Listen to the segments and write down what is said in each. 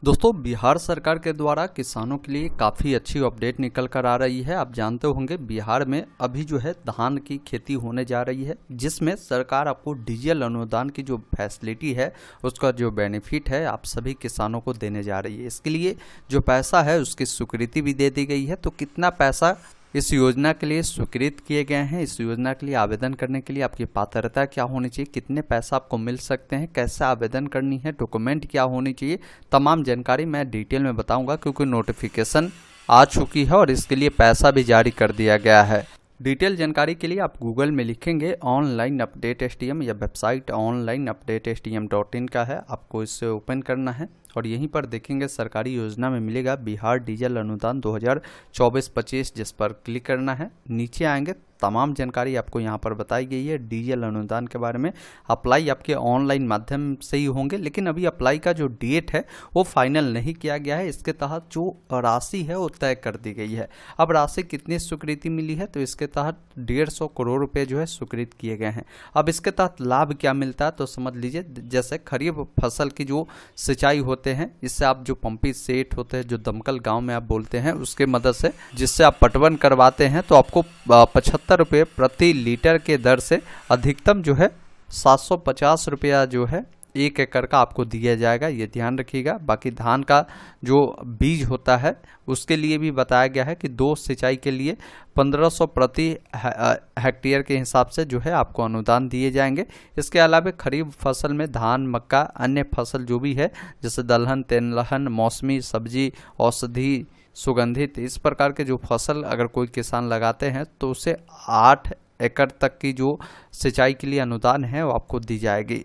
दोस्तों, बिहार सरकार के द्वारा किसानों के लिए काफ़ी अच्छी अपडेट निकल कर आ रही है। आप जानते होंगे बिहार में अभी जो है धान की खेती होने जा रही है, जिसमें सरकार आपको डीजल अनुदान की जो फैसिलिटी है, उसका जो बेनिफिट है आप सभी किसानों को देने जा रही है। इसके लिए जो पैसा है उसकी स्वीकृति भी दे दी गई है। तो कितना पैसा इस योजना के लिए स्वीकृत किए गए हैं, इस योजना के लिए आवेदन करने के लिए आपकी पात्रता क्या होनी चाहिए, कितने पैसा आपको मिल सकते हैं, कैसे आवेदन करनी है, डॉक्यूमेंट क्या होनी चाहिए, तमाम जानकारी मैं डिटेल में बताऊंगा, क्योंकि नोटिफिकेशन आ चुकी है और इसके लिए पैसा भी जारी कर दिया गया है। डिटेल जानकारी के लिए आप गूगल में लिखेंगे ऑनलाइन अपडेट STM, या वेबसाइट ऑनलाइन अपडेट STM.in का है, आपको इससे ओपन करना है और यहीं पर देखेंगे सरकारी योजना में मिलेगा बिहार डीजल अनुदान 2024-25, जिस पर क्लिक करना है। नीचे आएंगे, तमाम जानकारी आपको यहाँ पर बताई गई है डीजल अनुदान के बारे में। अप्लाई आपके ऑनलाइन माध्यम से ही होंगे, लेकिन अभी अप्लाई का जो डेट है वो फाइनल नहीं किया गया है। इसके तहत जो राशि है वो तय कर दी गई है। अब राशि कितनी स्वीकृति मिली है, तो इसके तहत 150 करोड़ रुपए जो है स्वीकृत किए गए हैं। अब इसके तहत लाभ क्या मिलता है, तो समझ लीजिए जैसे खरीफ फसल की जो सिंचाई होते हैं, इससे आप जो पंपी सेट होते हैं, जो दमकल गाँव में आप बोलते हैं, उसके मदद से जिससे आप पटवन करवाते हैं, तो आपको 75 रुपये प्रति लीटर के दर से अधिकतम जो है 750 रुपया जो है 1 एकड़ का आपको दिया जाएगा, ये ध्यान रखिएगा। बाकी धान का जो बीज होता है उसके लिए भी बताया गया है कि 2 सिंचाई के लिए 1500 प्रति हेक्टेयर के हिसाब से जो है आपको अनुदान दिए जाएंगे। इसके अलावा खरीफ फसल में धान, मक्का, अन्य फसल जो भी है जैसे दलहन, तेलहन, मौसमी सब्जी, औषधि, सुगंधित, इस प्रकार के जो फसल अगर कोई किसान लगाते हैं तो उसे 8 एकड़ तक की जो सिंचाई के लिए अनुदान है वो आपको दी जाएगी।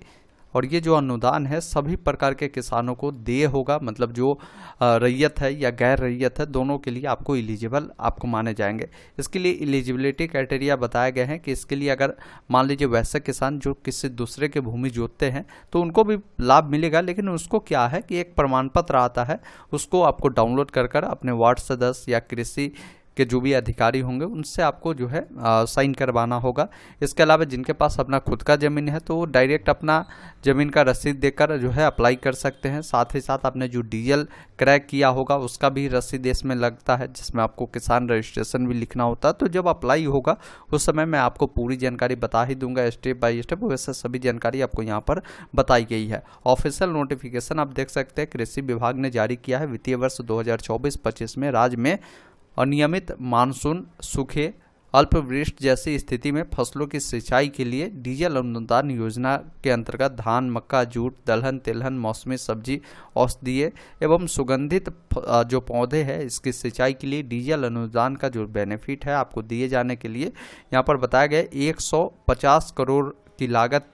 और ये जो अनुदान है सभी प्रकार के किसानों को देय होगा, मतलब जो रैयत है या गैर रैयत है, दोनों के लिए आपको एलिजिबल आपको माने जाएंगे। इसके लिए एलिजिबिलिटी क्राइटेरिया बताए गए हैं कि इसके लिए अगर मान लीजिए वैसे किसान जो किसी दूसरे के भूमि जोतते हैं तो उनको भी लाभ मिलेगा, लेकिन उसको क्या है कि एक प्रमाण पत्र आता है, उसको आपको डाउनलोड कर अपने वार्ड सदस्य या कृषि के जो भी अधिकारी होंगे उनसे आपको जो है साइन करवाना होगा। इसके अलावा जिनके पास अपना खुद का ज़मीन है तो वो डायरेक्ट अपना ज़मीन का रसीद देकर जो है अप्लाई कर सकते हैं। साथ ही साथ आपने जो डीजल क्रय किया होगा उसका भी रसीद इसमें लगता है, जिसमें आपको किसान रजिस्ट्रेशन भी लिखना होता है। तो जब अप्लाई होगा उस समय मैं आपको पूरी जानकारी बता ही दूंगा स्टेप बाय स्टेप, वैसे सभी जानकारी आपको यहाँ पर बताई गई है। ऑफिशियल नोटिफिकेशन आप देख सकते हैं कृषि विभाग ने जारी किया है। वित्तीय वर्ष 2024-25 में राज्य में अनियमित मानसून, सूखे, अल्पवृष्टि जैसी स्थिति में फसलों की सिंचाई के लिए डीजल अनुदान योजना के अंतर्गत धान, मक्का, जूट, दलहन, तिलहन, मौसमी सब्जी, औषधीय एवं सुगंधित जो पौधे हैं इसकी सिंचाई के लिए डीजल अनुदान का जो बेनिफिट है आपको दिए जाने के लिए यहाँ पर बताया गया 150 करोड़ की लागत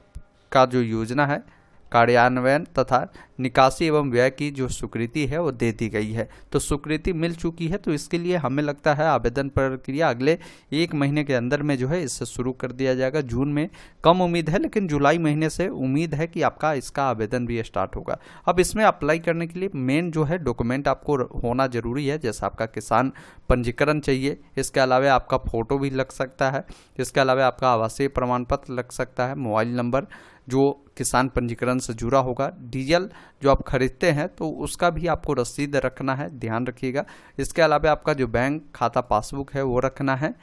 का जो योजना है कार्यान्वयन तथा निकासी एवं व्यय की जो स्वीकृति है वो दे दी गई है। तो स्वीकृति मिल चुकी है, तो इसके लिए हमें लगता है आवेदन प्रक्रिया अगले 1 महीने के अंदर में जो है इससे शुरू कर दिया जाएगा। जून में कम उम्मीद है, लेकिन जुलाई महीने से उम्मीद है कि आपका इसका आवेदन भी स्टार्ट होगा। अब इसमें अप्लाई करने के लिए मेन जो है डॉक्यूमेंट आपको होना जरूरी है, जैसे आपका किसान पंजीकरण चाहिए, इसके अलावा आपका फोटो भी लग सकता है, इसके अलावा आपका आवासीय प्रमाण पत्र लग सकता है, मोबाइल नंबर जो किसान पंजीकरण से जुड़ा होगा, डीजल जो आप खरीदते हैं तो उसका भी आपको रसीद रखना है, ध्यान रखिएगा। इसके अलावा आपका जो बैंक खाता पासबुक है वो रखना है।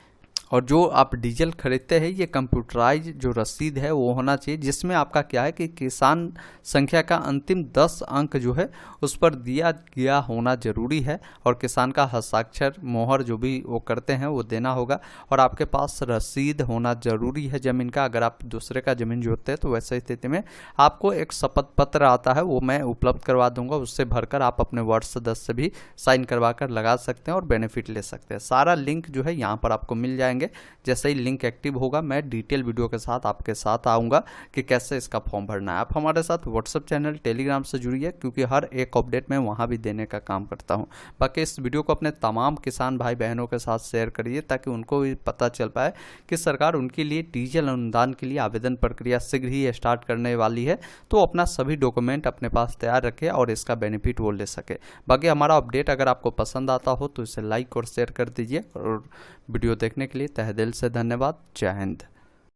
और जो आप डीजल खरीदते हैं ये कंप्यूटराइज जो रसीद है वो होना चाहिए, जिसमें आपका क्या है कि किसान संख्या का अंतिम 10 अंक जो है उस पर दिया गया होना जरूरी है, और किसान का हस्ताक्षर, मोहर जो भी वो करते हैं वो देना होगा, और आपके पास रसीद होना जरूरी है ज़मीन का। अगर आप दूसरे का ज़मीन जोतते हैं तो वैसे स्थिति में आपको एक शपथ पत्र आता है, वो मैं उपलब्ध करवा दूंगा, उससे भरकर आप अपने वार्ड सदस्य से भी साइन करवा कर लगा सकते हैं और बेनिफिट ले सकते हैं। सारा लिंक जो है यहाँ पर आपको मिल जाएंगे। जैसे ही लिंक एक्टिव होगा मैं डिटेल वीडियो के साथ आपके साथ आऊंगा कि कैसे इसका फॉर्म भरना है। आप हमारे साथ व्हाट्सएप चैनल, टेलीग्राम से जुड़िए, क्योंकि हर एक अपडेट मैं वहां भी देने का काम करता हूं। बाकी इस वीडियो को अपने तमाम किसान भाई बहनों के साथ शेयर करिए, ताकि उनको भी पता चल पाए कि सरकार उनके लिए डीजल अनुदान के लिए आवेदन प्रक्रिया शीघ्र ही स्टार्ट करने वाली है। तो अपना सभी डॉक्यूमेंट अपने पास तैयार रखें और इसका बेनिफिट वो ले सके। बाकी हमारा अपडेट अगर आपको पसंद आता हो तो इसे लाइक और शेयर कर दीजिए, और वीडियो देखने के लिए तहे दिल से धन्यवाद। जय हिंद।